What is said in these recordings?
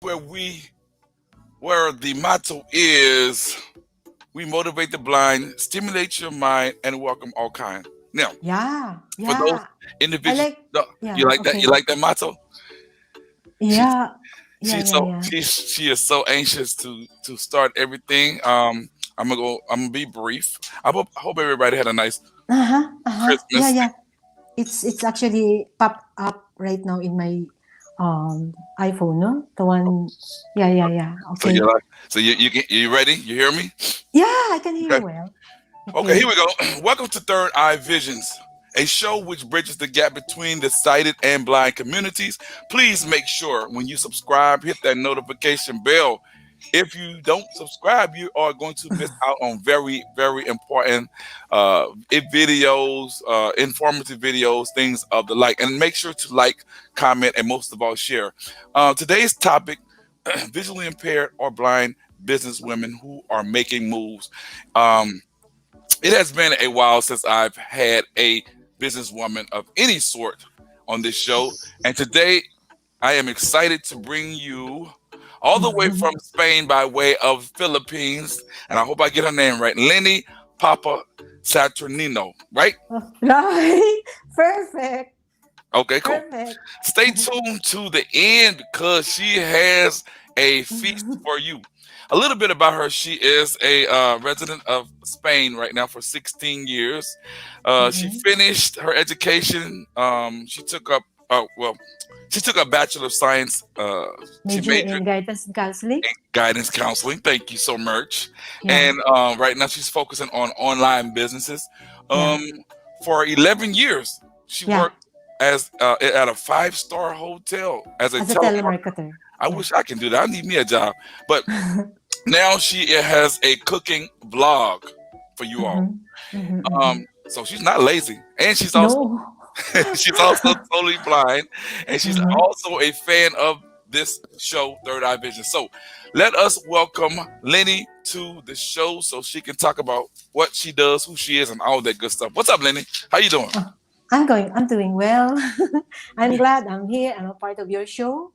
where where the motto is we motivate the blind, stimulate your mind, and welcome all kind. Now, Yeah, for those yeah. I individuals, like, you yeah, like that? You okay. like that motto? She's Yeah, yeah, she's yeah, so yeah. she is so anxious to start everything. I'm gonna be brief. I hope everybody had a nice Uh-huh, uh-huh. Yeah, Christmas. yeah. It's actually pop up right now in my iPhone, no? The one, yeah, yeah, yeah. So you Okay. like so you ready? You hear me? Yeah, I can hear you Okay. well. Okay, here Okay. we go. Welcome to Third Eye Visions, a show which bridges the gap between the sighted and blind communities. Please make sure when you subscribe, hit that notification bell. If you don't subscribe, you are going to miss out on very, very important videos, informative videos, things of the like. And make sure to like, comment, and most of all, share. Today's topic: visually impaired or blind businesswomen who are making moves. Um, it has been a while since I've had a businesswoman of any sort on this show, and today I am excited to bring you all the way from Spain by way of Philippines, and I hope I get her name right, Leny Papa Saturnino, right? Right. Perfect. Okay, cool. Perfect. Stay tuned to the end because she has a feast for you. A little bit about her. She is a resident of Spain right now for 16 years. She Mhm. finished her education. Well, she took a Bachelor of Science. She Major majored in guidance and counseling. in guidance counseling. Thank you so much. Yeah, And right now she's focusing on online businesses. yeah, Um, for 11 years, she yeah. worked as at a five-star hotel as a As a telemarketer. telemarketer. I Yeah. wish I can do that. I need me a job. But now she has a cooking blog for you all. Mm-hmm. Mm-hmm, mm-hmm. So she's not lazy, and she's also No. she's also totally blind, and she's Mm-hmm. also a fan of this show, Third Eye Vision. So let us welcome Leny to the show so she can talk about what she does, who she is, and all that good stuff. What's up, Leny? How you doing? Oh, I'm doing well. I'm glad I'm here. I'm a part of your show.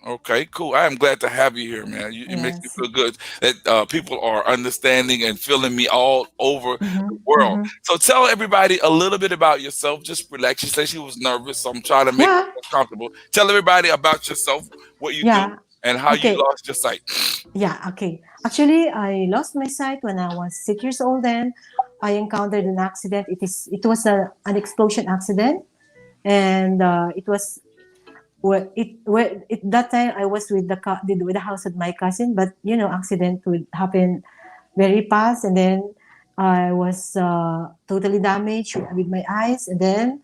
Okay, cool. I am glad to have you here, man. It makes me Yes. feel good that people are understanding and feeling me all over the Mm-hmm. world. Mm-hmm. So tell everybody a little bit about yourself. Just relax. She said she was nervous, so I'm trying to make Yeah. her comfortable. Tell everybody about yourself, what you do, Yeah. and how you Okay. lost your sight. Yeah. Okay. Actually, I lost my sight when I was 6 years old. Then I encountered an accident. It was an explosion accident, and it was that time I was with with the house of my cousin, but accident would happen very fast, and then I was totally damaged with my eyes, and then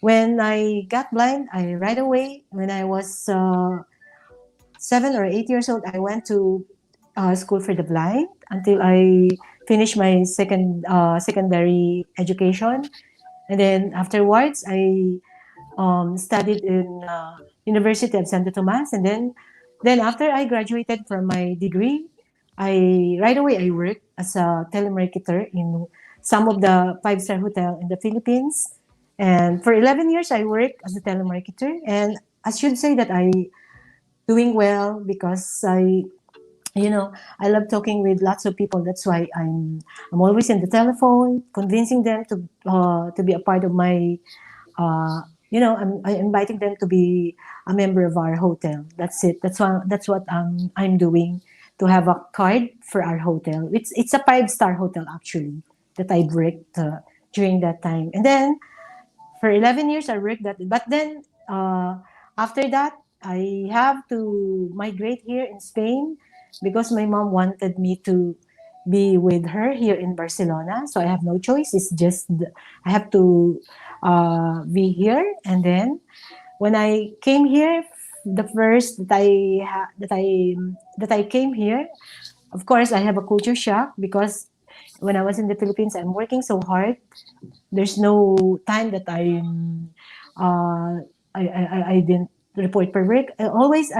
when I got blind, I right away when I was 7 or 8 years old, I went to school for the blind until I finished my secondary education, and then afterwards I studied in University of Santo Tomas, and then after I graduated from my degree, I right away I worked as a telemarketer in some of the five-star hotel in the Philippines, and for 11 years I worked as a telemarketer, and I should say that I doing well because you know I love talking with lots of people. That's why I'm always in the telephone convincing them to be a part of my I'm inviting them to be a member of our hotel. That's it. That's what I'm doing to have a card for our hotel. It's a five-star hotel actually that I worked during that time. And then for 11 years I worked that. But then after that I have to migrate here in Spain because my mom wanted me to be with her here in Barcelona. So I have no choice. I have to be here. And then when I came here, the first that I came here, of course, I have a culture shock because when I was in the Philippines, I'm working so hard. There's no time that I didn't report per work. I'm always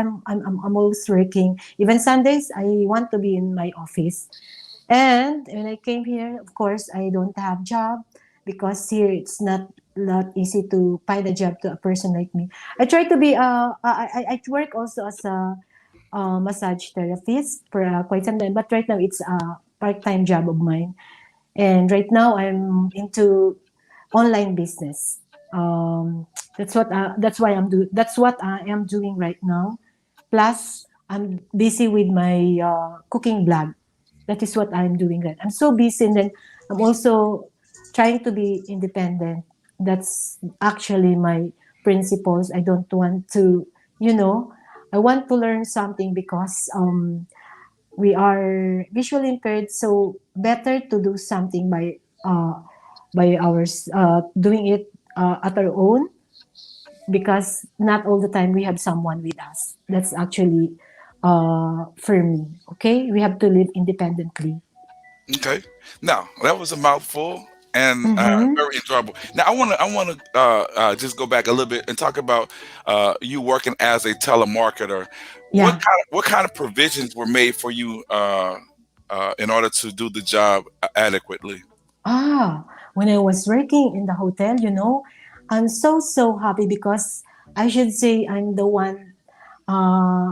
working. Even Sundays, I want to be in my office. And when I came here, of course, I don't have job because here it's not easy to find a job to a person like me. I try to be I work also as a massage therapist for quite some time. But right now, it's a part-time job of mine. And right now, I'm into online business. Um, that's why that's what I am doing right now. Plus, I'm busy with my cooking blog. That is what I'm doing. Right, I'm so busy, and then I'm also trying to be independent. That's actually my principles. I don't want to, you know, I want to learn something because we are visually impaired, so better to do something by ours, doing it at our own, because not all the time we have someone with us. That's actually for me. Okay, we have to live independently. Okay. Now that was a mouthful and Mm-hmm. very enjoyable. Now I want to just go back a little bit and talk about you working as a telemarketer. Yeah. What kind of provisions were made for you in order to do the job adequately? When I was working in the hotel, I'm so happy because I should say I'm the one. I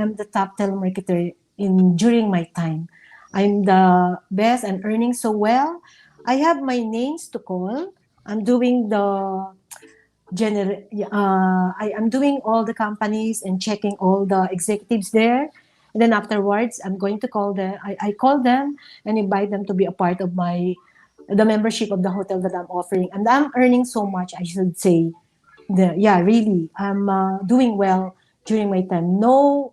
am the top telemarketer in during my time. I'm the best and earning so well. I have my names to call. I'm doing the I am doing all the companies and checking all the executives there. And then afterwards, I'm going to call them. I call them and invite them to be a part of the membership of the hotel that I'm offering. And I'm earning so much, I should say. Yeah, really, I'm doing well during my time. No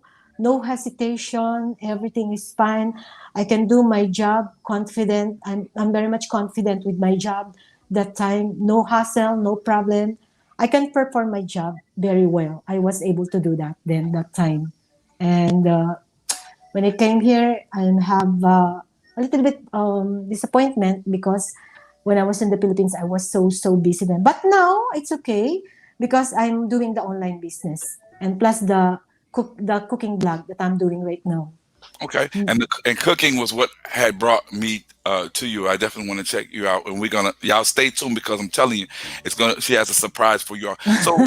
hesitation. Everything is fine. I can do my job confident. I'm very much confident with my job that time. No hassle, no problem. I can perform my job very well. I was able to do that then that time. And when I came here, I have a little bit disappointment because when I was in the Philippines, I was so busy then. But now it's okay because I'm doing the online business and plus the cooking blog that I'm doing right now. Okay, Mm. and cooking was what had brought me to you. I definitely want to check you out, and we're gonna y'all stay tuned because I'm telling you, it's gonna. She has a surprise for y'all. So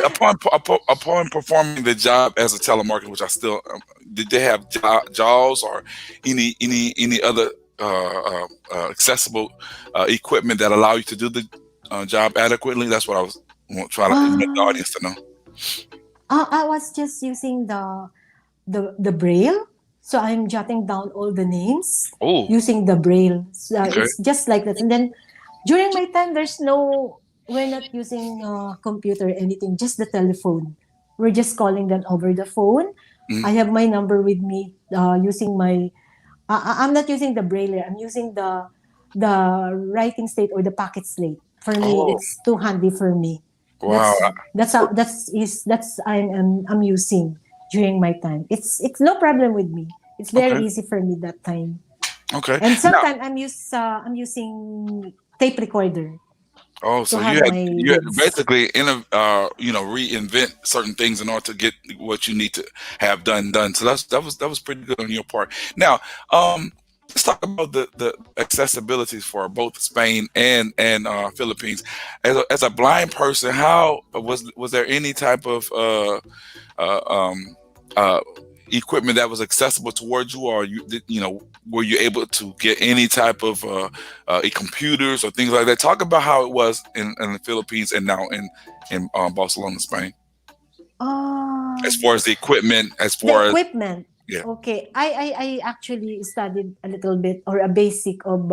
upon performing the job as a telemarketer, which I still did they have jaws or any other accessible equipment that allow you to do the job adequately? That's what I was trying to get the Um, audience to know. I was just using the braille. So I'm jotting down all the names Oh, using the braille. So okay. it's just like that. And then during my time, we're not using computer or anything, just the telephone. We're just calling them over the phone. Mm. I have my number with me using I'm not using the braille. I'm using the writing slate or the pocket slate. For me, Oh, it's too handy for me. wow. So, That's I'm using during my time. It's no problem with me. It's very okay. easy for me that time. Okay. And Now, sometimes I'm using tape recorder oh, to so have my you had to goods. basically reinvent certain things in order to get what you need to have done. So that was pretty good on your part. Now, let's talk about the accessibilities for both Spain and Philippines. As a blind person, how was there any type of uh, um, uh, equipment that was accessible towards you, or were you able to get any type of computers or things like that? Talk about how it was in the Philippines and now in Barcelona, Spain, as Um, far as the equipment, as the far as equipment. yeah. Okay, I actually studied a little bit or a basic of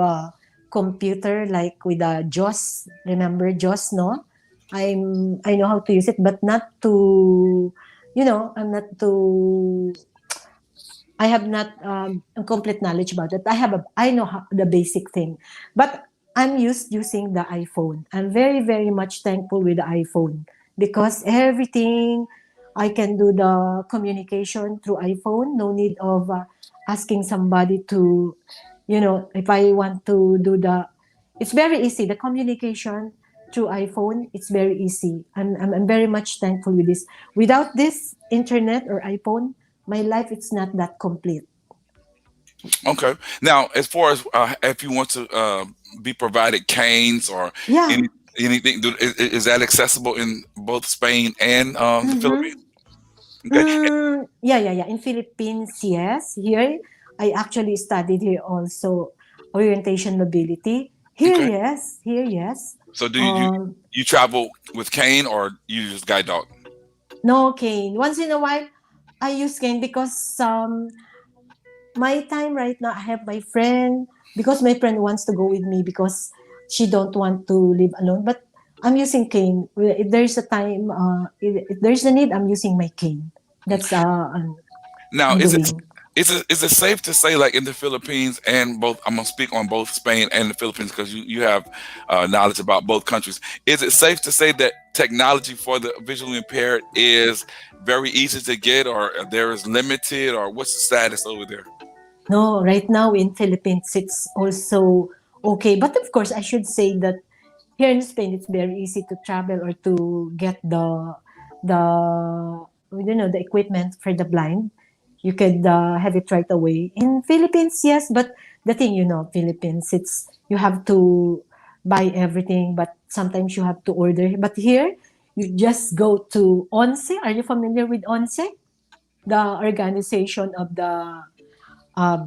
computer like with a JOS. Remember JOS, no? I know how to use it, but not to, I'm not to I have not a complete knowledge about it. I know the basic thing, but I'm used using the iPhone. I'm very much thankful with the iPhone because everything I can do the communication through iPhone. No need of asking somebody to, if I want to do it's very easy. The communication through iPhone, it's very easy. I'm very much thankful with this. Without this internet or iPhone, my life it's not that complete. Okay. Now, as far as if you want to be provided canes or Yeah. any anything, is that accessible in both Spain and the Mm-hmm. Philippines? Okay. Yeah, yeah, yeah. In Philippines, yes. Here, I actually studied here also orientation mobility. Here, Okay. yes. Here, yes. So do Um, you travel with cane or you just guide dog? no cane. Once in a while, I use cane because my time right now, I have my friend because my friend wants to go with me because she don't want to live alone. But I'm using cane. If there's a time, if there's a need, I'm using my cane. That's Now, I'm doing. is it safe to say, like in the Philippines and both? I'm gonna speak on both Spain and the Philippines because you have knowledge about both countries. Is it safe to say that technology for the visually impaired is very easy to get, or there is limited, or what's the status over there? No, right now in Philippines, it's also okay. But of course, I should say that here in Spain, it's very easy to travel or to get the the equipment for the blind. You could have it right away. In Philippines, yes, but the thing Philippines, it's you have to buy everything, but sometimes you have to order. But here, you just go to ONCE. Are you familiar with ONCE? The organization of the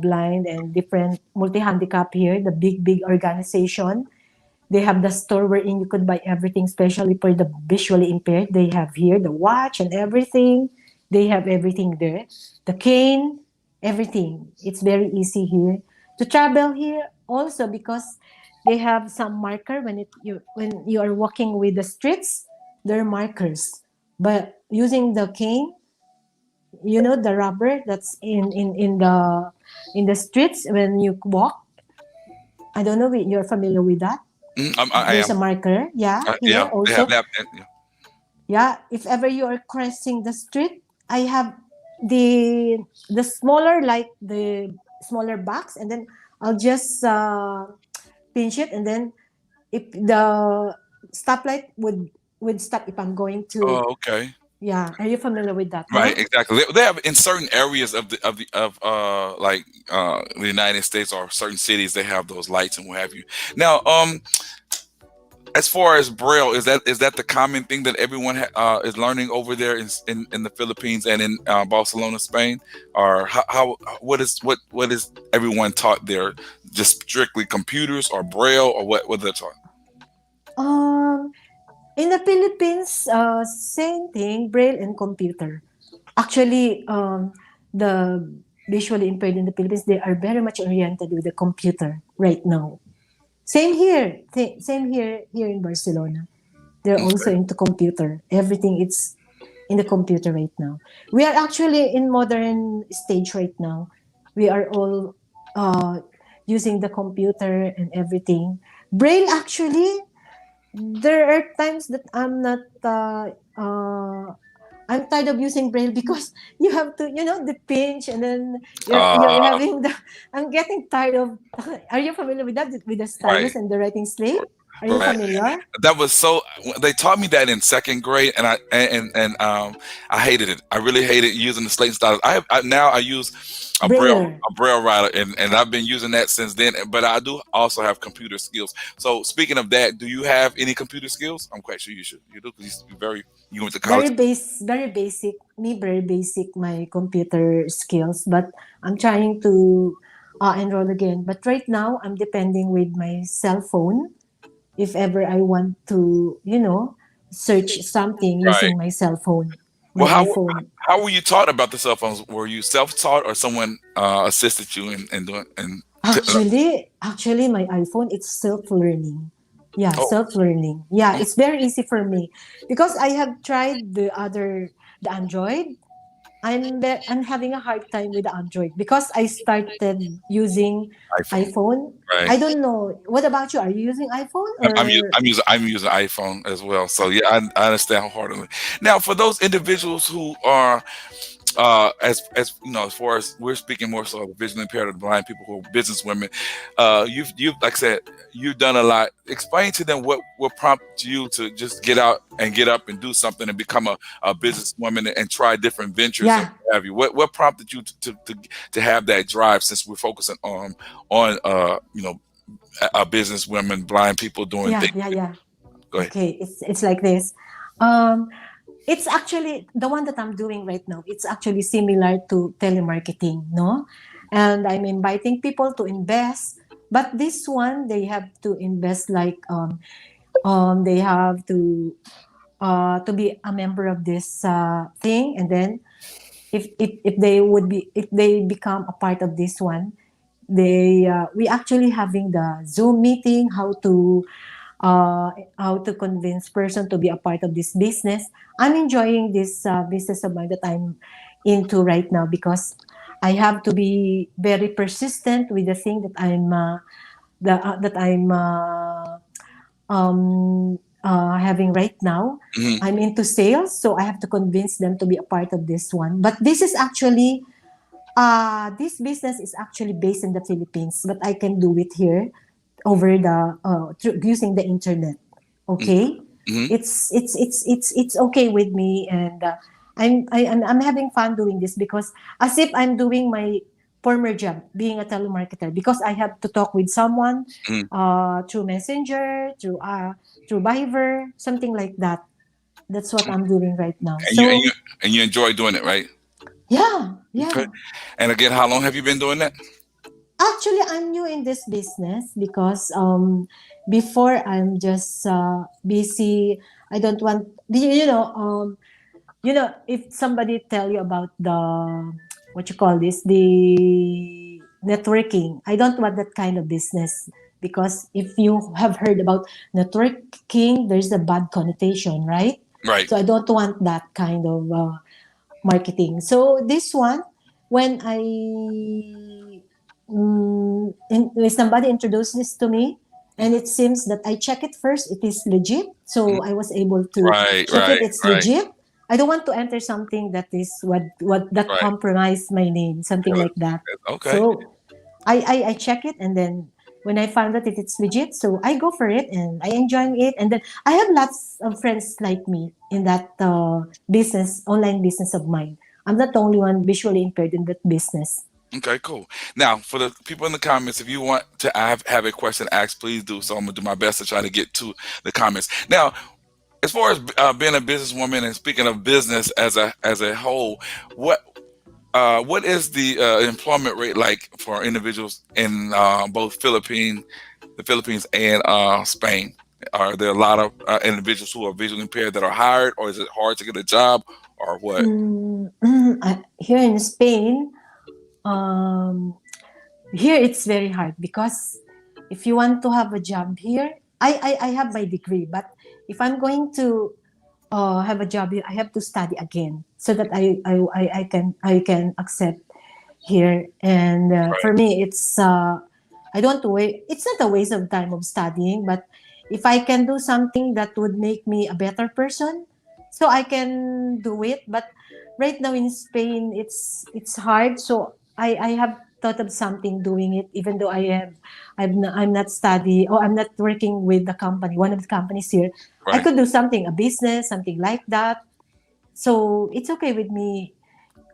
blind and different multi-handicap here, the big organization. They have the store wherein you could buy everything, especially for the visually impaired. They have here the watch and everything. They have everything there. The cane, everything. It's very easy here to travel here also because they have some marker when you are walking with the streets, there are markers. But using the cane, the rubber that's in the streets when you walk. I don't know if you're familiar with that. I There's am. a marker, yeah, Yeah, here also. they have. Yeah. Yeah, if ever you are crossing the street, I have the smaller, like the smaller box, and then I'll just pinch it, and then if the stoplight would stop if I'm going to. Oh, okay. Yeah, are you familiar with that? Right, No. exactly. They have in certain areas of like the United States or certain cities, they have those lights and what have you. Now, as far as Braille, is that the common thing that everyone is learning over there in the Philippines and in Barcelona, Spain, or how what is everyone taught there? Just strictly computers or Braille or what they're taught? Um, in the Philippines, same thing, Braille and computer. Actually, the visually impaired in the Philippines, they are very much oriented with the computer right now. Same here. Same here in Barcelona. They're also into computer. Everything it's in the computer right now. We are actually in modern stage right now. We are all uh, using the computer and everything. Braille actually, there are times that I'm tired of using braille because you have to, the pinch, and then you're Uh, having the. I'm getting tired of. Are you familiar with that, with the right, stylus and the writing slate? Are you right. familiar? That was so. They taught me that in second grade, and I hated it. I really hated using the slate stylus. Now I use Brailler. a braille writer, and I've been using that since then. But I do also have computer skills. So speaking of that, do you have any computer skills? I'm quite sure you do because you went to college. Very basic. Me, very basic. My computer skills, but I'm trying to enroll again. But right now, I'm depending with my cell phone if ever I want to, search something Right. using my cell phone, my Well, iPhone. how were you taught about the cell phones? Were you self taught or someone assisted you in doing and Actually, my iPhone, it's self-learning. Yeah, oh, self-learning. Yeah, oh, it's very easy for me because I have tried the Android. I'm having a hard time with the Android because I started using iPhone. iPhone. Right. I don't know. What about you? Are you using iPhone or I'm using iPhone as well. So yeah, I understand how hard it is. Now, for those individuals who are as you know, as far as we're speaking more so of visually impaired or blind people who are business women, you've like I said, you've done a lot. Explain to them what prompted you to just get out and get up and do something and become a businesswoman and try different ventures and yeah, what have you. What prompted you to have that drive since we're focusing on business women, blind people doing yeah, things. yeah, yeah. Go ahead. Okay, it's like this. Um, it's actually the one that I'm doing right now. It's actually similar to telemarketing, no? And I'm inviting people to invest, but this one they have to invest like they have to be a member of this thing, and then if they become a part of this one, they we actually having the Zoom meeting, uh, how to convince person to be a part of this business. I'm enjoying this business of mine that I'm into right now, because I have to be very persistent with the thing that I'm having right now. Hmm. I'm into sales, so I have to convince them to be a part of this one. But this is actually this business is actually based in the Philippines, but I can do it here over the through, using the internet. Okay, Hmm. it's okay with me, and I'm having fun doing this, because as if I'm doing my former job, being a telemarketer, because I have to talk with someone Hmm. through Messenger, through Viber, something like that. That's what I'm doing right now. And you and So you and you enjoy doing it, right? yeah, Okay. yeah. And again, how long have you been doing that? Actually, I'm new in this business, because before I'm just busy. I don't want if somebody tell you about the what you call this, the networking. I don't want that kind of business, because if you have heard about networking, there's a bad connotation, right? Right. So I don't want that kind of marketing. So this one, when when somebody introduced this to me, and it seems that I check it first, it is legit. Mhm. So I was able to Right. check it, Right. it's Right. legit. I don't want to enter something that is what that Right. compromise my name, something Good. like that. Okay. So I check it, and then when I found that it's legit, so I go for it and I enjoy it. And then I have lots of friends like me in that online business of mine. I'm not the only one visually impaired in that business. Okay. Cool. Now, for the people in the comments, if you want to have a question asked, please do so. I'm gonna do my best to try to get to the comments. Now, as far as being a businesswoman and speaking of business as a whole, what what is the employment rate like for individuals in both the Philippines and Spain? Are there a lot of individuals who are visually impaired that are hired, or is it hard to get a job, or what? Here in Spain, um, here it's very hard, because if you want to have a job here, I have my degree, but if I'm going to have a job here, I have to study again, so that I can accept here. And for Right. me, it's I don't want to wait. It's not a waste of time of studying, but if I can do something that would make me a better person, so I can do it. But right now in Spain, it's hard. So I have thought of something doing it, even though I'm not study, or I'm not working with the company, one of the companies here. I Right. could do something, a business, something like that. So it's okay with me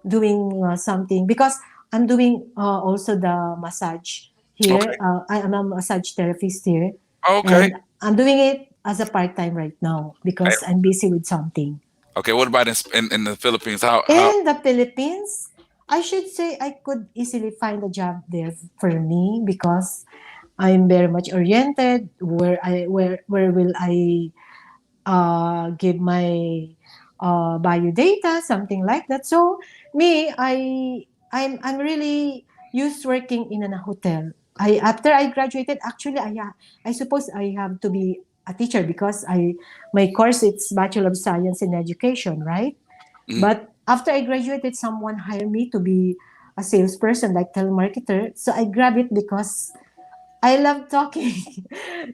doing something, because I'm doing also the massage here. Okay. I am a massage therapist here, Okay. and I'm doing it as a part time right now, Hey, because I'm busy with something. okay. What about in the Philippines? How? In the Philippines, I should say I could easily find a job there for me, because I'm very much oriented. Where will I give my bio data, something like that. So me, I'm really used working in a hotel. I After I graduated, actually I suppose I have to be a teacher, because I my course it's Bachelor of Science in Education, right? Mhm. But after I graduated, someone hired me to be a salesperson, like telemarketer. So I grab it because I love talking.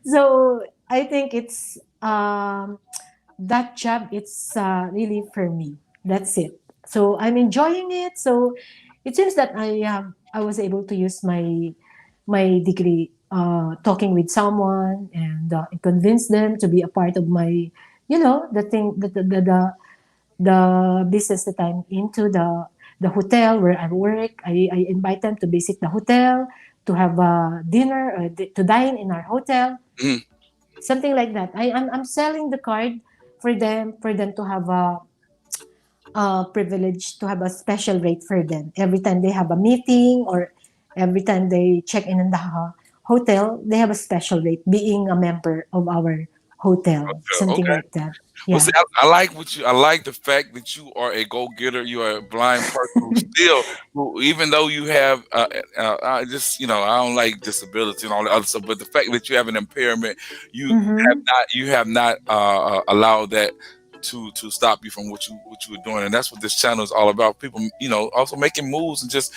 So I think it's that job, it's really for me. That's it. So I'm enjoying it. So it seems that I was able to use my degree talking with someone, and convince them to be a part of my, the thing, the business that I'm into, the hotel where I work. I invite them to visit the hotel, to have a dinner, to dine in our hotel, Mhm. something like that. I'm selling the card for them to have. privilege to have a special rate for them. Every time they have a meeting or every time they check in the hotel, they have a special rate being a member of our hotel, something Okay. like that. Well, see, Yeah. I like what you. I like the fact that you are a go getter. You are a blind person who still, who even though you have, I just I don't like disability and all the other stuff, but the fact that you have an impairment, Mm-hmm. you have not allowed that to stop you from what you were doing, and that's what this channel is all about. People, also making moves and just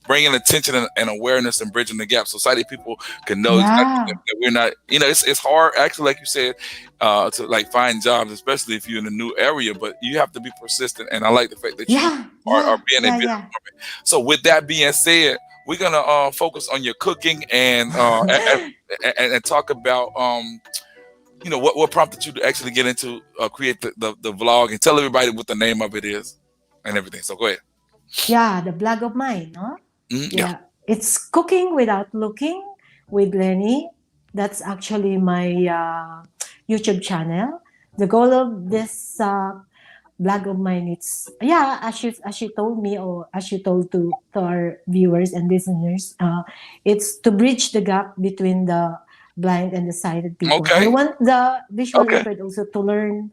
bringing attention and awareness and bridging the gap. Society people can know exactly Yeah. that we're not. It's hard actually, like you said, to like find jobs, especially if you're in a new area. But you have to be persistent, and I like the fact that you Yeah. are Yeah. being a Yeah. business Yeah. woman. So with that being said, we're gonna focus on your cooking and talk about what prompted you to actually get into create the vlog and tell everybody what the name of it is and everything. So go ahead. Yeah, the blog of mine, no? Yeah. Yeah. It's Cooking Without Looking with Leny. That's actually my YouTube channel. The goal of this blog of mine, it's, yeah, as you told me, or as you told to our viewers and listeners, it's to bridge the gap between the blind and the sighted people. I Okay. want the visual Okay. impaired also to learn,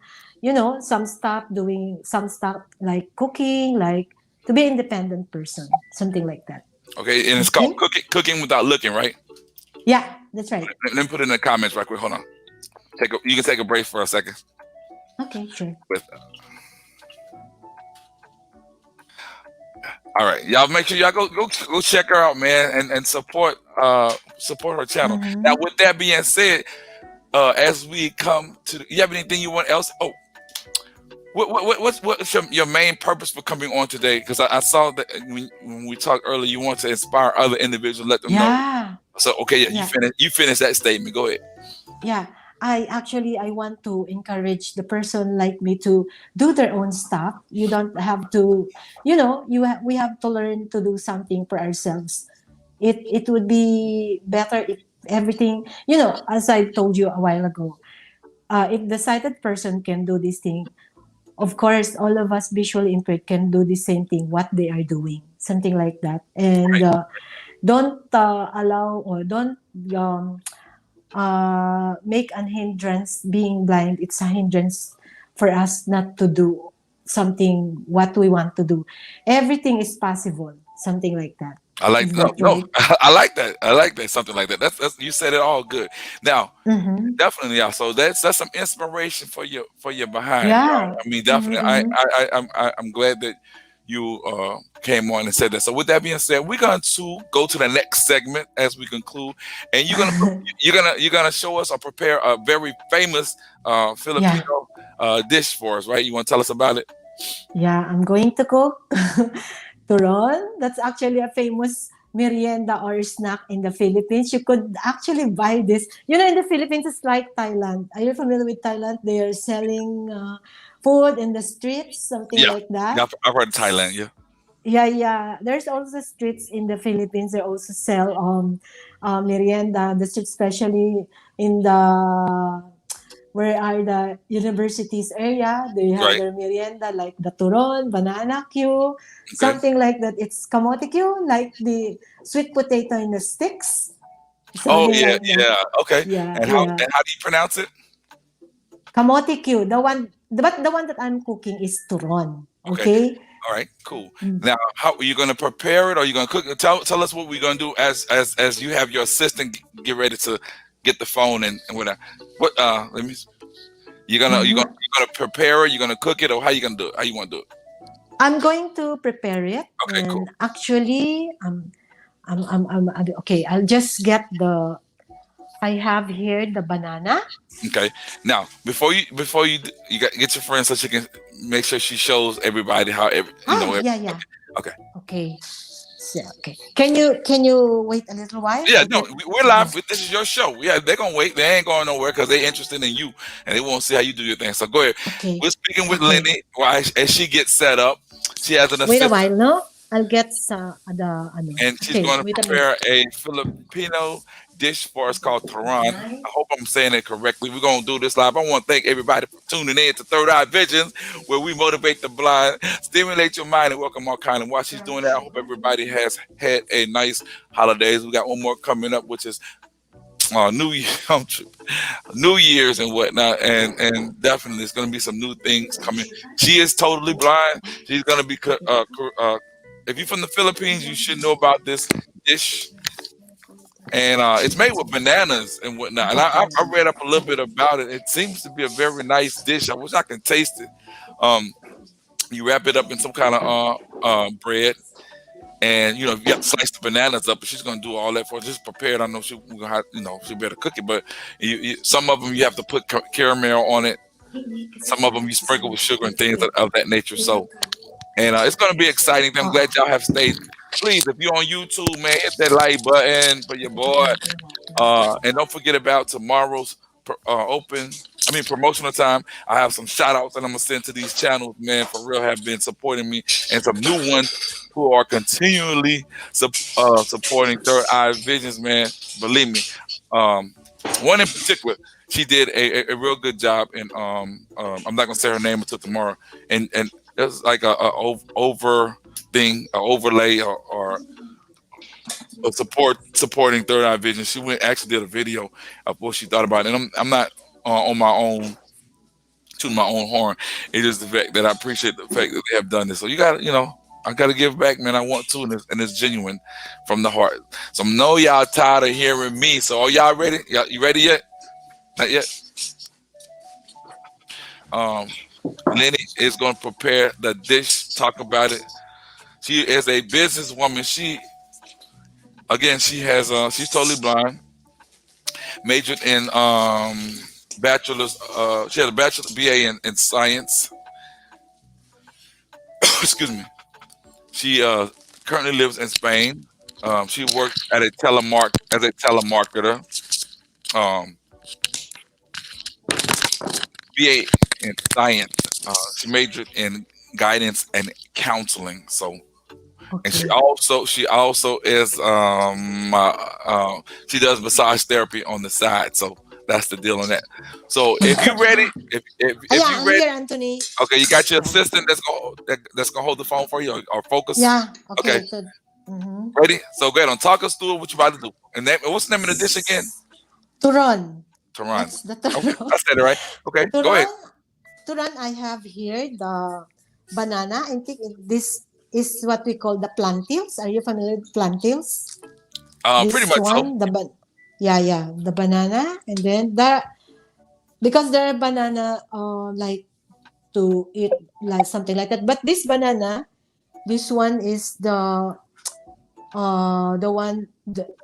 some stuff, doing some stuff like cooking, like to be independent person, something like that. Okay. And it's called Okay. cooking without looking, right? Yeah, that's right. Let me put it in the comments right quick. Hold on. You can take a break for a second. Okay, sure. With All right, y'all make sure y'all go check her out, man, and support her channel. Now, Mm-hmm. with that being said, as we come to, you have anything you want else? Oh, what's your main purpose for coming on today? Because I saw that when we talked earlier, you want to inspire other individuals, let them know. Yeah, So okay, yeah, yeah. you finish that statement. Go ahead. Yeah, I want to encourage the person like me to do their own stuff. You don't have to, we have to learn to do something for ourselves. It would be better if everything, as I told you a while ago, if the sighted person can do this thing, of course all of us visually impaired can do the same thing what they are doing, something like that. And Right. don't allow, or don't um, make an hindrance. Being blind, it's a hindrance for us not to do something what we want to do. Everything is possible, something like that. I like Is no that no. right? I like that. I like that. Something like that. That's you said it all good. Now, Mm-hmm. definitely, yeah. So that's some inspiration for your behind, y'all. Yeah. I mean, Mm-hmm, definitely. mm-hmm. I'm glad that you came on and said that. So with that being said, we're going to go to the next segment as we conclude, and you're gonna show us or prepare a very famous Yeah. Filipino dish for us, right? You want to tell us about it? Yeah, I'm going to cook turon. That's actually a famous merienda or snack in the Philippines. You could actually buy this. In the Philippines, it's like Thailand. Are you familiar with Thailand? They are selling food in the streets, something Yeah, like that. yeah. I've heard of Thailand. Yeah, Yeah, yeah. There's also streets in the Philippines. They also sell merienda. The streets, especially in the where are the universities area, they have right. their merienda like the turon, banana Q, Okay. something like that. It's kamote Q, like the sweet potato in the sticks, Oh something yeah, like that. yeah. Okay. Yeah, And yeah. how do you pronounce it? Kamote Q, but the one that I'm cooking is turon. Okay. Okay. All right, cool. Now, how are you going to prepare it? Or are you going to cook it? Tell us what we're going to do as you have your assistant get ready to get the phone and whatever. What let me. Mhm. You're gonna prepare it. You're gonna cook it, or how you gonna do it? How you want to do it? I'm going to prepare it, Okay, cool. and actually, okay. I'll just get the. I have here the banana. Okay. Now, you got get your friend so she can make sure she shows everybody how Ah, every, yeah, yeah. okay. Okay. So, okay. Can you wait a little while? Yeah, no, Okay. we're Okay. live. This is your show. Yeah, they're gonna wait. They ain't going nowhere because they're interested in you and they want to see how you do your thing. So go ahead. Okay. We're speaking with Okay. Lenny. Why as she gets set up, she has an Wait a assistant, while, no? I'll get sa the ano. and she's Okay, going to wait a minute. prepare a Filipino dish for us called Tehran. I hope I'm saying it correctly. We're gonna do this live. I want to thank everybody for tuning in to Third Eye Visions, where we motivate the blind, stimulate your mind, and welcome all kind. And while she's doing that, I hope everybody has had a nice holidays. We got one more coming up, which is New Year, New Year's and whatnot, and definitely there's going to be some new things coming. She is totally blind. She's going to be. If you're from the Philippines, you should know about this dish, and it's made with bananas and whatnot. And I read up a little bit about it. It seems to be a very nice dish. I wish I could taste it. Um, you wrap it up in some kind of bread, and you have to slice the bananas up, but she's gonna do all that for us. Just prepare it. I know we're gonna have, she better cook it, but some of them you have to put caramel on it. Some of them you sprinkle with sugar and things of that nature. So, and it's gonna be exciting. I'm glad y'all have stayed. Please, if you're on YouTube, man, hit that like button for your boy. And don't forget about tomorrow's promotional time. I have some shout outs that I'm gonna send to these channels, man, for real, have been supporting me, and some new ones who are continually supporting Third Eye Visions, man. Believe me. One in particular, she did a real good job, and I'm not gonna say her name until tomorrow, and it was like over thing, a overlay, or of supporting Third Eye Vision. She actually did a video of what she thought about it. And I'm not on my own to my own horn. It is the fact that I appreciate the fact that they have done this. So I gotta give back, man. I want to, and it's genuine from the heart. So I know y'all tired of hearing me. So are y'all ready? You ready yet? Not yet. Um, Leny is gonna prepare the dish. Talk about it. She is a businesswoman. She's totally blind. Majored in bachelor's. She had a bachelor's BA in science. Excuse me. She currently lives in Spain. She worked at a as a telemarketer. Um, BA in science. She majored in guidance and counseling. So, and Okay. she also is she does massage therapy on the side. So that's the deal on that. So if you're ready, if Yeah, you're I'm ready, here, Anthony. okay, you got your Yeah. assistant that's gonna hold the phone for you, or focus. Yeah. Okay, Okay. Mhm. ready? So go ahead and talk us through what you about to do. And what's the name of the dish again? Turon. Tehran. That's the Okay, turon. I said it right. Okay, go ahead. Turon. Turon. I have here the banana. I think this is what we call the plantains. Are you familiar with plantains? Pretty This much so. one, yeah, the banana, and then because there are banana like to eat like something like that. But this one is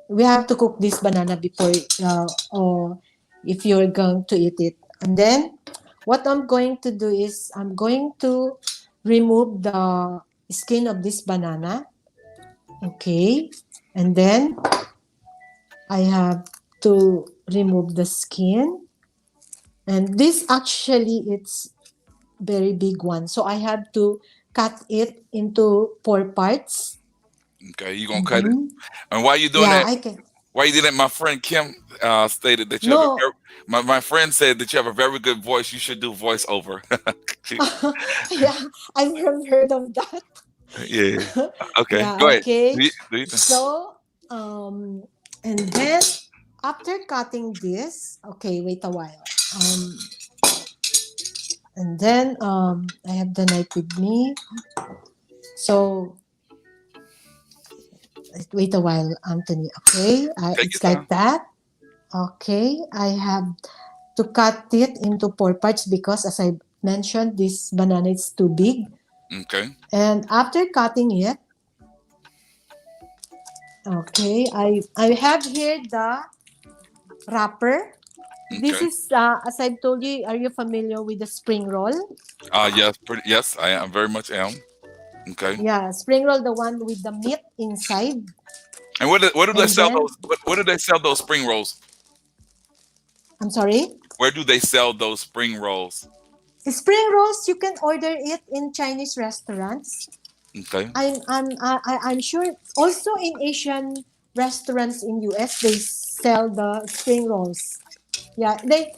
we have to cook this banana before or if you're going to eat it. And then what I'm going to do is I'm going to remove the skin of this banana. Okay. And then I have to remove the skin. And this actually it's very big one. So I have to cut it into 4 parts. Okay, you gonna cut it. Mm-hmm. And why you doing Yeah, that? I can. Why you did that? My friend Kim stated that you have a No, my friend said that you have a very good voice. You should do voiceover. She- yeah, I've never heard of that. yeah. Okay. Yeah, Go ahead. okay. Do you think? So, and then after cutting this, okay, wait a while. And then I have the knife with me. So wait a while, Anthony. Okay, Take your it's time. like that. Okay, I have to cut it into 4 parts because, as I mentioned, this banana is too big. Okay. And after cutting it, okay, I have here the wrapper. This Okay. is as I've told you. Are you familiar with the spring roll? Yes. Yes, I am very much am. Okay. Yeah, spring roll, the one with the meat inside. And where do they And sell then, those? Where do they sell those spring rolls? I'm sorry. Where do they sell those spring rolls? Spring rolls, you can order it in Chinese restaurants. Okay. I'm sure also in Asian restaurants in US, they sell the spring rolls. Yeah, the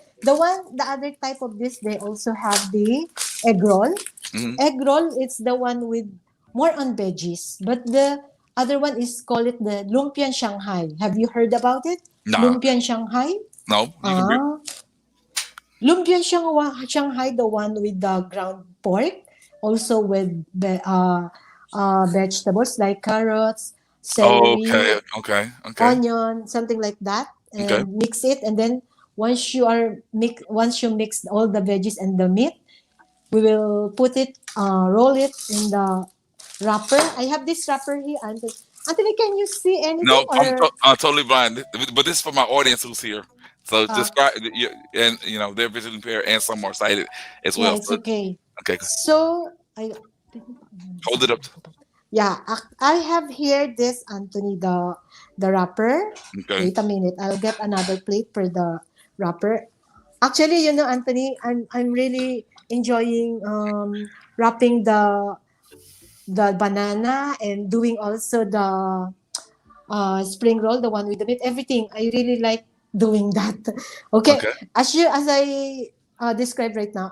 other type of this, they also have the egg roll. Hmm. Egg roll, it's the one with more on veggies, but the other one is call it the lumpian Shanghai. Have you heard about it? Nah, Lumpian Shanghai. no, you can be. Ah, lumpian Shanghai, the one with the ground pork, also with vegetables like carrots, Oh, celery, okay, okay, okay, onion, something like that, okay, and mix it. And then once you mix all the veggies and the meat, we will put it, roll it in the wrapper. I have this wrapper here. Anthony, can you see anything no, or? I'm totally blind, but this is for my audience who's here. So Uh, describe, and they're visually impaired and some are sighted as yeah, well. it's So okay. okay, So I. hold it up. Yeah, I have here this Anthony, the wrapper. Okay, Wait a minute, I'll get another plate for the wrapper. Actually, you know, Anthony, I'm really enjoying wrapping the banana and doing also the spring roll, the one with the meat, everything. I really like doing that. Okay, okay, as I described right now,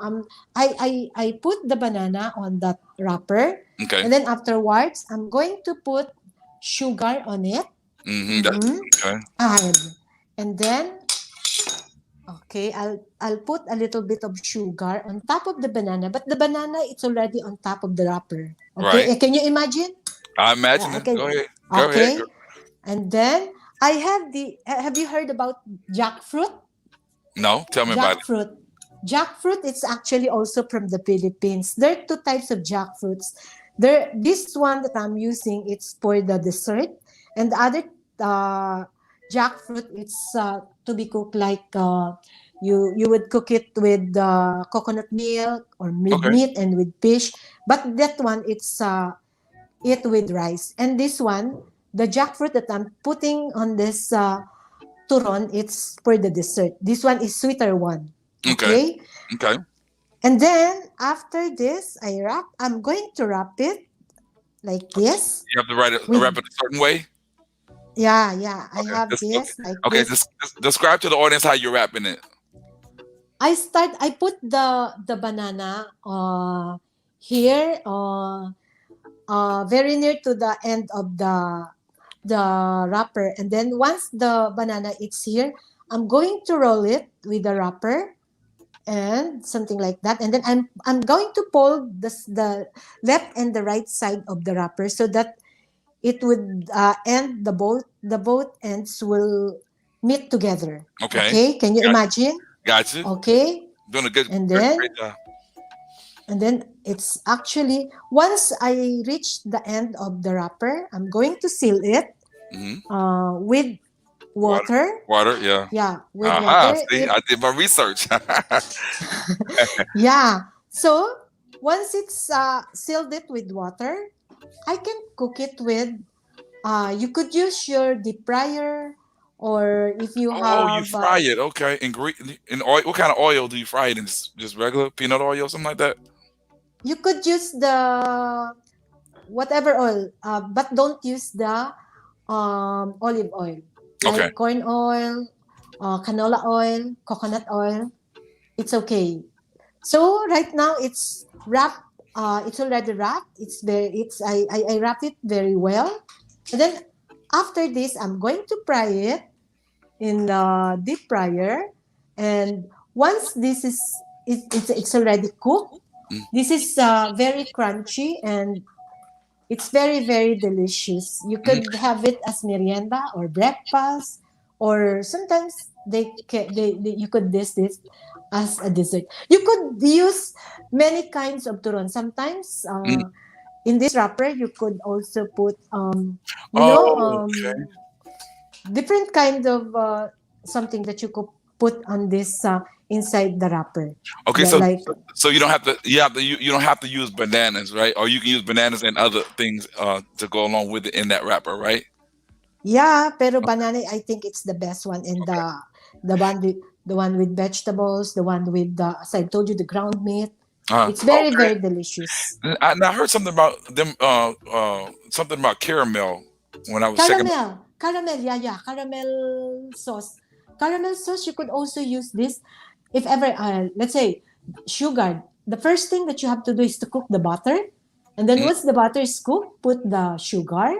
I put the banana on that wrapper, okay. and then afterwards, I'm going to put sugar on it. Mm-hmm. That, Mm-hmm. okay, And then, okay, I'll put a little bit of sugar on top of the banana, but the banana it's already on top of the wrapper. Okay, right. can you imagine? I imagine I it. can. Go ahead. Go ahead. Okay, and then I have the. Have you heard about jackfruit? No, tell me about it. Jackfruit. Jackfruit is actually also from the Philippines. There are two types of jackfruits. This one that I'm using, it's for the dessert, and the other uh, jackfruit, it's to be cooked like you would cook it with coconut milk or with Okay, meat and with fish. But that one, it's eat with rice. And this one, the jackfruit that I'm putting on this turon, it's for the dessert. This one is sweeter one. okay, Okay? okay. And then after this, I'm going to wrap it like this You have to write it, with, wrap it a certain way. yeah, I Okay, have just okay. this like Okay, this. just describe to the audience how you're wrapping it. I put the banana here very near to the end of the wrapper, and then once the banana is here, I'm going to roll it with the wrapper and something like that, and then I'm going to pull the left and the right side of the wrapper so that it would end the both ends will meet together. Okay, Okay, can you got imagine? got you. Okay, Doing a good, and great, then great job. it's actually once I reach the end of the wrapper, I'm going to seal it Hmm. with Water, water. water. Yeah. Yeah, with Aha. water. See, If I did my research. yeah, so once it's sealed it with water, I can cook it with. You could use your deep fryer, or if you Oh, you have, fry it. Okay. In oil. What kind of oil do you fry it in? Just regular peanut oil, something like that. you could use the whatever oil, but don't use the olive oil, Okay. like corn oil, canola oil, coconut oil. It's okay. So right now it's wrapped. It's already wrapped. It's very. It's I wrap it very well, and then after this I'm going to fry it in the deep fryer, and once this is it's already cooked. Mm. This is very crunchy and it's very, very delicious. You Mm. could have it as merienda or breakfast, or sometimes you could this as a dessert. You could use many kinds of turon. Sometimes Mm. in this wrapper you could also put you know Oh, okay. different kind of something that you could put on this inside the wrapper. Okay. Yeah, So, like so you don't have to. You don't have to use bananas, right? Or you can use bananas and other things to go along with it in that wrapper, right? yeah, pero banana, I think it's the best one. And Okay. the one with vegetables, the one with the, as I told you, the ground meat. It's very, Okay. very delicious. And I heard something about them. Something about caramel when I was checking. Caramel. caramel, yeah, caramel sauce. Caramel sauce, you could also use this if ever, let's say, sugar. The first thing that you have to do is to cook the butter. And then Mm, once the butter is cooked, put the sugar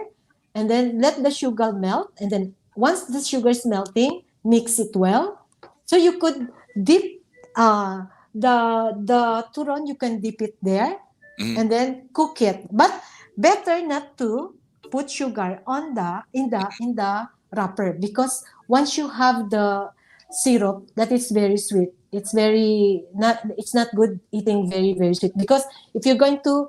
and then let the sugar melt. And then once the sugar is melting, mix it well. So you could dip the turon, you can dip it there mm, and then cook it. But better not to put sugar on the wrapper because once you have the syrup, that is very sweet. It's not good eating very sweet because if you're going to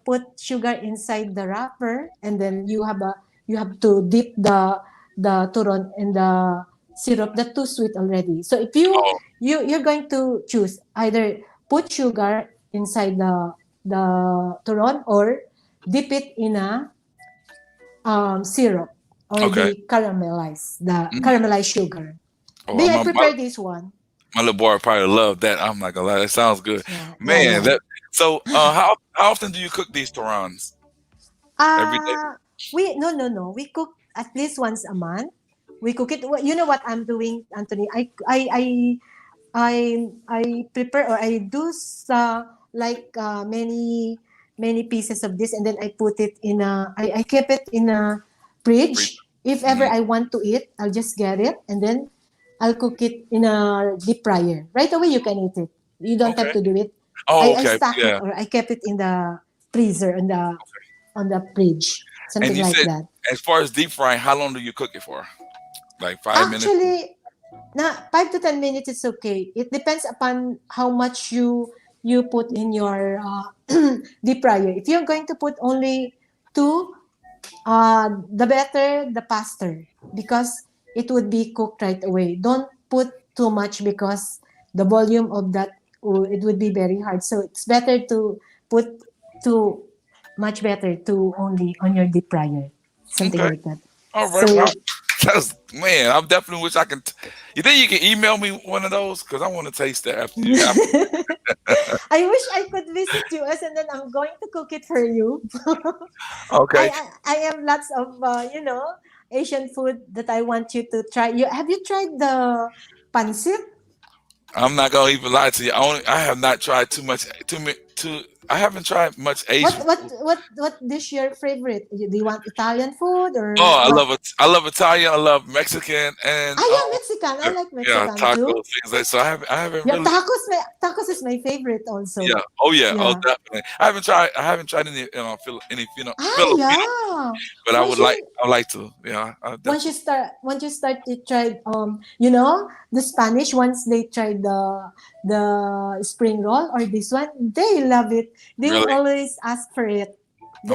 put sugar inside the wrapper and then you have to dip the turon in the syrup, that's too sweet already. So if oh, you're going to choose either put sugar inside the turon or dip it in a syrup, okay. already the Mm. caramelized sugar. Oh, May I prepare this one? my little boy probably love that. I'm not gonna lie, that sounds good, man. Yeah. That so. How often do you cook these Torans? Every day. We no. We cook at least once a month. We cook it. You know what I'm doing, Anthony? I prepare or I do many pieces of this and then I put it in I keep it in a fridge. If ever Mm-hmm. I want to eat, I'll just get it and then I'll cook it in a deep fryer. Right away you can eat it. You don't have Okay. to do it. Oh, I okay. stack it Yeah. or I kept it in the freezer on the fridge. And Something you like said, that. as far as deep frying, how long do you cook it for? Like 5 minutes? Actually, 5 to 10 minutes is okay. It depends upon how much you put in your deep fryer. If you're going to put only two, the better, the faster, because it would be cooked right away. Don't put too much because the volume of that it would be very hard. So it's better to put two, much better to only on your deep fryer, something Okay. like that. All right. Well, So that's man. I definitely wish I can. You think you can email me one of those? Because I want to taste that after you. After, I wish I could visit US and then I'm going to cook it for you. okay. I have lots of Asian food that I want you to try. You have you tried the pancit? I'm not gonna even lie to you. I have not tried too much. Too. I haven't tried much What Asian what food. what dish your favorite? Do you want Italian food or Oh, I what? love it. I love Italian. I love Mexican, and Yeah, Mexican. I yeah, like yeah, Mexican tacos, too. things like. So I haven't Yeah, really. tacos is my favorite Yeah. also. Oh yeah. Oh Yeah. definitely. I haven't tried. I haven't tried any any Filipino, Yeah. but Once you I would like to. Yeah. I once you definitely. start to try the Spanish, once they try the spring roll or this one, they love it. They will Really. always ask for it. Oh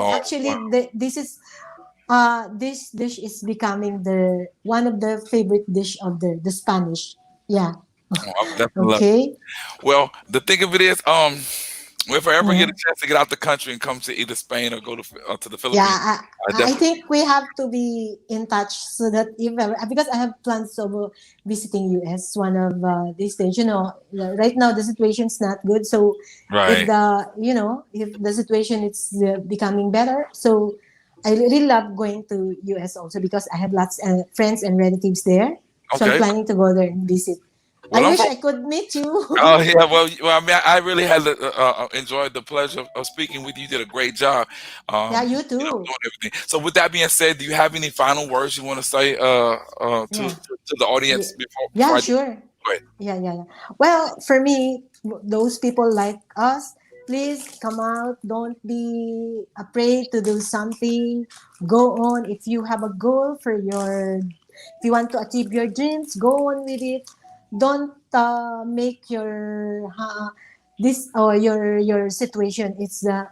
wow. This dish is becoming the one of the favorite dish of the Spanish. Yeah. Oh, I would definitely love it. Okay. Well, the thing of it is, if I ever get a Mhm. chance to get out the country and come to either Spain or go to the Yeah, Philippines, I I definitely. think we have to be in touch so that if ever, because I have plans of visiting US one of these days. Right now the situation's not good. So if Right. the situation is becoming better, so I really love going to US also because I have lots of friends and relatives there. So I'm Okay. planning to go there and visit. I Well, I'm wish from. I could meet you. Oh yeah, I mean, I really had enjoyed the pleasure of speaking with you. You did a great job, Yeah, you doing too. everything. So, with that being said, do you have any final words you want to say Yeah. to the audience Yeah, before yeah, I do? sure. Go ahead. Yeah. Well, for me, those people like us, please come out. Don't be afraid to do something. Go on. If you have a goal if you want to achieve your dreams, go on with it. Don't make this or your situation. It's not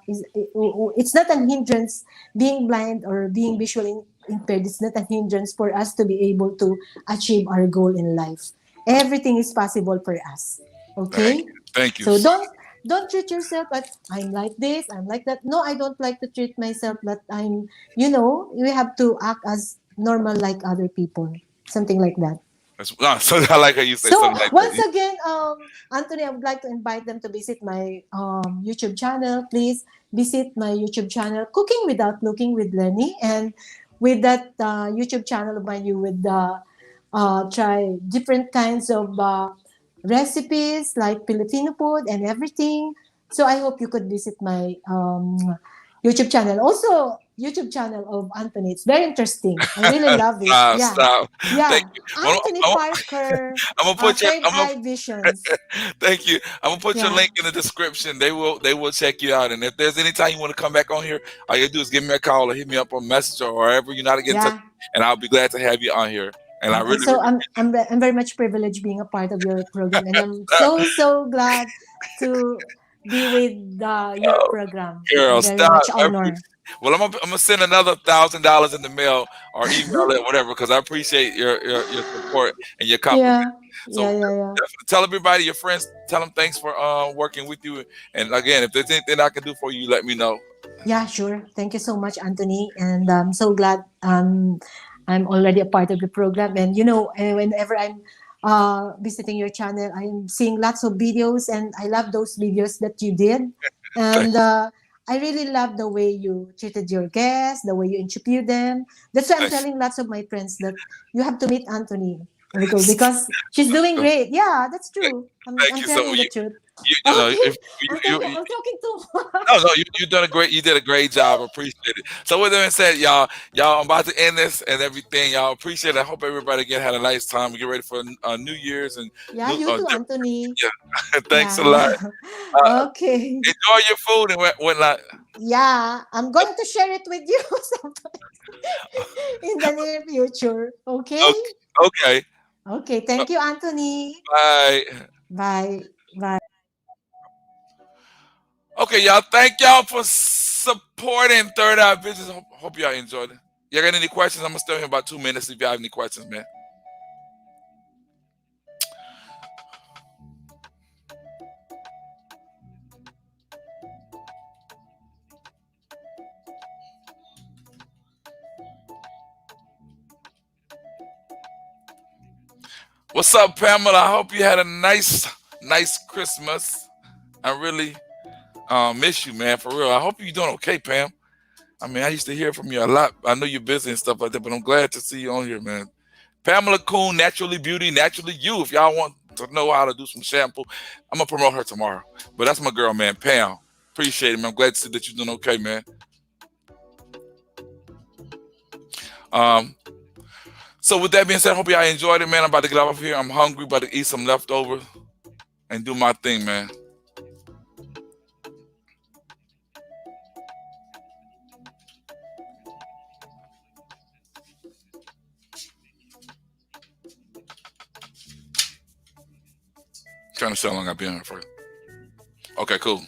a hindrance. Being blind or being visually impaired is not a hindrance for us to be able to achieve our goal in life. Everything is possible for us. Thank Okay? you. Thank you So so. don't treat yourself but I'm like this, I'm like that. No, I don't like to treat myself that we have to act as normal like other people. Something like that. So I like how you say So something like once that. again, Anthony, I would like to invite them to visit my YouTube channel. Please visit my YouTube channel, Cooking Without Looking with Leny. And with that YouTube channel of mine, you would try different kinds of recipes like Filipino food and everything. So I hope you could visit my YouTube channel. Also, YouTube channel of Anthony. It's very interesting. I really love it. Stop, Yeah. stop. Thank Yeah. you. Anthony Parker, I'm gonna put your. Third I'm gonna Eye Visions. thank you. I'm gonna put your Yeah. link in the description. They will check you out. And if there's any time you want to come back on here, all you gotta do is give me a call or hit me up on Messenger or wherever you know how to get in touch, Yeah. and I'll be glad to have you on here. And I And really, so really I'm very much privileged being a part of your program, and I'm so glad to be with your oh, program. I'm girl, very stop. much I appreciate. honored. Well, I'm gonna send another $1,000 in the mail or email it, whatever, because I appreciate your support and your compliment. Yeah, So yeah, yeah, yeah. definitely tell everybody, your friends, tell them thanks for working with you. And again, if there's anything I can do for you, let me know. Yeah, sure. Thank you so much, Anthony. And I'm so glad I'm already a part of the program. And whenever I'm visiting your channel, I'm seeing lots of videos, and I love those videos that you did. Thank And I really love the way you treated your guests, the way you interviewed them. That's why I'm thanks. telling lots of my friends that you have to meet Anthony because she's doing great. Yeah, that's true. Thank I'm you so telling much. the truth. You know, Okay, if I'm talking too much. no, no, you done a great. You did a great job. Appreciate it. So with that being said, y'all, I'm about to end this and everything. Y'all appreciate it. I hope everybody again had a nice time. We get ready for New Year's and Yeah, new. you too, Different, Anthony. yeah. Thanks a Yeah. lot. Uh, Okay. enjoy your food and whatnot. Yeah, I'm going to share it with you sometime in the near future. Okay? Okay. Okay. Okay. Thank you, Anthony. Bye. Bye. Bye. Okay, y'all. Thank y'all for supporting Third Eye Business. Hope y'all enjoyed it. Y'all got any questions? I'm gonna stay here about 2 minutes if y'all have any questions, man. What's up, Pamela? I hope you had a nice Christmas. I really miss you, man, for real. I hope you're doing okay, Pam. I mean, I used to hear from you a lot. I know you're busy and stuff like that, but I'm glad to see you on here, man. Pamela Coon, Naturally Beauty, Naturally You. If y'all want to know how to do some shampoo, I'm gonna promote her tomorrow. But that's my girl, man, Pam. Appreciate it, man. I'm glad to see that you're doing okay, man. Um, so with that being said, I hope y'all enjoyed it, man. I'm about to get off of here. I'm hungry, about to eat some leftovers and do my thing, man. Trying to see how long I've been here for. Okay, cool.